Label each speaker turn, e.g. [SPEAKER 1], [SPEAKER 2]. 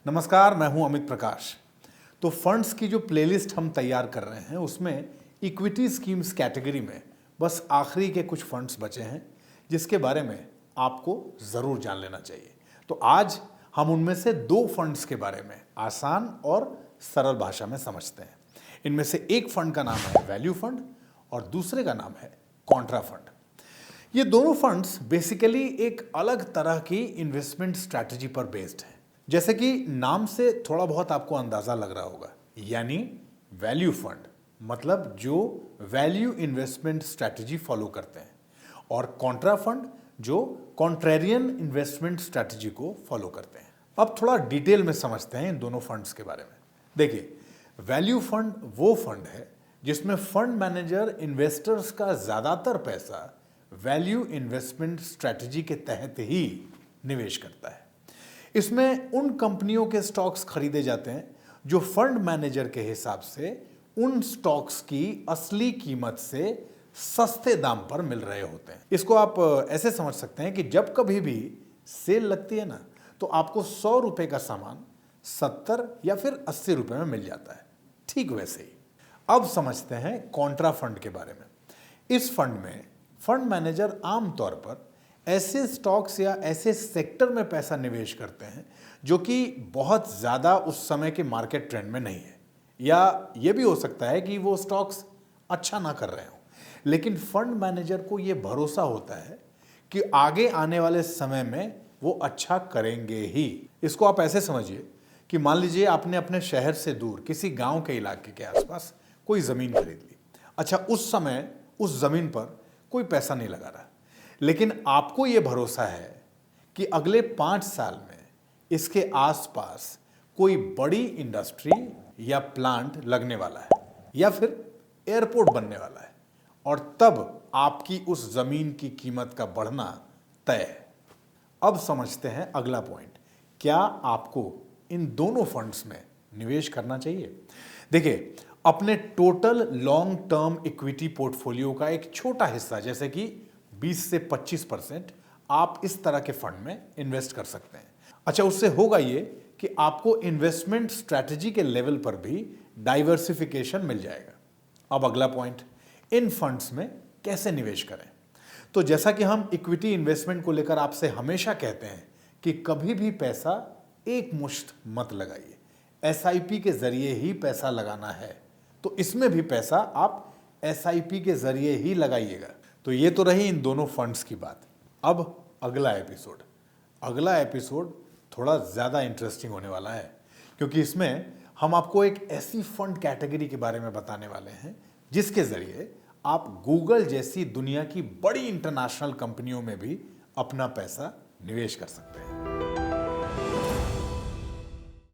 [SPEAKER 1] नमस्कार, मैं हूं अमित प्रकाश। तो फंड्स की जो प्लेलिस्ट हम तैयार कर रहे हैं उसमें इक्विटी स्कीम्स कैटेगरी में बस आखिरी के कुछ फंड्स बचे हैं जिसके बारे में आपको ज़रूर जान लेना चाहिए। तो आज हम उनमें से दो फंड्स के बारे में आसान और सरल भाषा में समझते हैं। इनमें से एक फंड का नाम है वैल्यू फंड और दूसरे का नाम है कॉन्ट्रा फंड। ये दोनों फंड्स बेसिकली एक अलग तरह की इन्वेस्टमेंट स्ट्रैटेजी पर बेस्ड हैं। जैसे कि नाम से थोड़ा बहुत आपको अंदाजा लग रहा होगा, यानी वैल्यू फंड मतलब जो वैल्यू इन्वेस्टमेंट स्ट्रैटेजी फॉलो करते हैं, और कॉन्ट्रा फंड जो कॉन्ट्रेरियन इन्वेस्टमेंट स्ट्रैटेजी को फॉलो करते हैं। अब थोड़ा डिटेल में समझते हैं इन दोनों फंड्स के बारे में। देखिए, वैल्यू फंड वो फंड है जिसमें फंड मैनेजर इन्वेस्टर्स का ज़्यादातर पैसा वैल्यू इन्वेस्टमेंट स्ट्रैटेजी के तहत ही निवेश करता है। इसमें उन कंपनियों के स्टॉक्स खरीदे जाते हैं जो फंड मैनेजर के हिसाब से उन स्टॉक्स की असली कीमत से सस्ते दाम पर मिल रहे होते हैं। इसको आप ऐसे समझ सकते हैं कि जब कभी भी सेल लगती है ना, तो आपको 100 रुपए का सामान 70 या फिर 80 रुपए में मिल जाता है। ठीक वैसे ही अब समझते हैं कॉन्ट्रा फंड के बारे में। इस फंड में फंड मैनेजर आमतौर पर ऐसे स्टॉक्स या ऐसे सेक्टर में पैसा निवेश करते हैं जो कि बहुत ज़्यादा उस समय के मार्केट ट्रेंड में नहीं है, या ये भी हो सकता है कि वो स्टॉक्स अच्छा ना कर रहे हों, लेकिन फंड मैनेजर को ये भरोसा होता है कि आगे आने वाले समय में वो अच्छा करेंगे ही। इसको आप ऐसे समझिए कि मान लीजिए आपने अपने शहर से दूर किसी गांव के इलाके के आसपास कोई ज़मीन खरीद ली। अच्छा, उस समय उस ज़मीन पर कोई पैसा नहीं लगा रहा, लेकिन आपको ये भरोसा है कि अगले 5 साल में इसके आसपास कोई बड़ी इंडस्ट्री या प्लांट लगने वाला है या फिर एयरपोर्ट बनने वाला है, और तब आपकी उस जमीन की कीमत का बढ़ना तय है। अब समझते हैं अगला पॉइंट, क्या आपको इन दोनों फंड्स में निवेश करना चाहिए? देखिए, अपने total long term equity portfolio का एक छोटा हिस्सा जैसे कि 20 से 25% आप इस तरह के फंड में इन्वेस्ट कर सकते हैं। अच्छा, उससे होगा ये कि आपको इन्वेस्टमेंट स्ट्रैटेजी के लेवल पर भी डाइवर्सिफिकेशन मिल जाएगा। अब अगला पॉइंट, इन फंड्स में कैसे निवेश करें? तो जैसा कि हम इक्विटी इन्वेस्टमेंट को लेकर आपसे हमेशा कहते हैं कि कभी भी पैसा एक मुश्त मत लगाइए, एसआईपी के जरिए ही पैसा लगाना है। तो इसमें भी पैसा आप एसआईपी के जरिए ही लगाइएगा। तो ये तो रही इन दोनों फंड्स की बात। अब अगला एपिसोड थोड़ा ज़्यादा इंटरेस्टिंग होने वाला है, क्योंकि इसमें हम आपको एक ऐसी फंड कैटेगरी के बारे में बताने वाले हैं जिसके ज़रिए आप गूगल जैसी दुनिया की बड़ी इंटरनेशनल कंपनियों में भी अपना पैसा निवेश कर सकते हैं।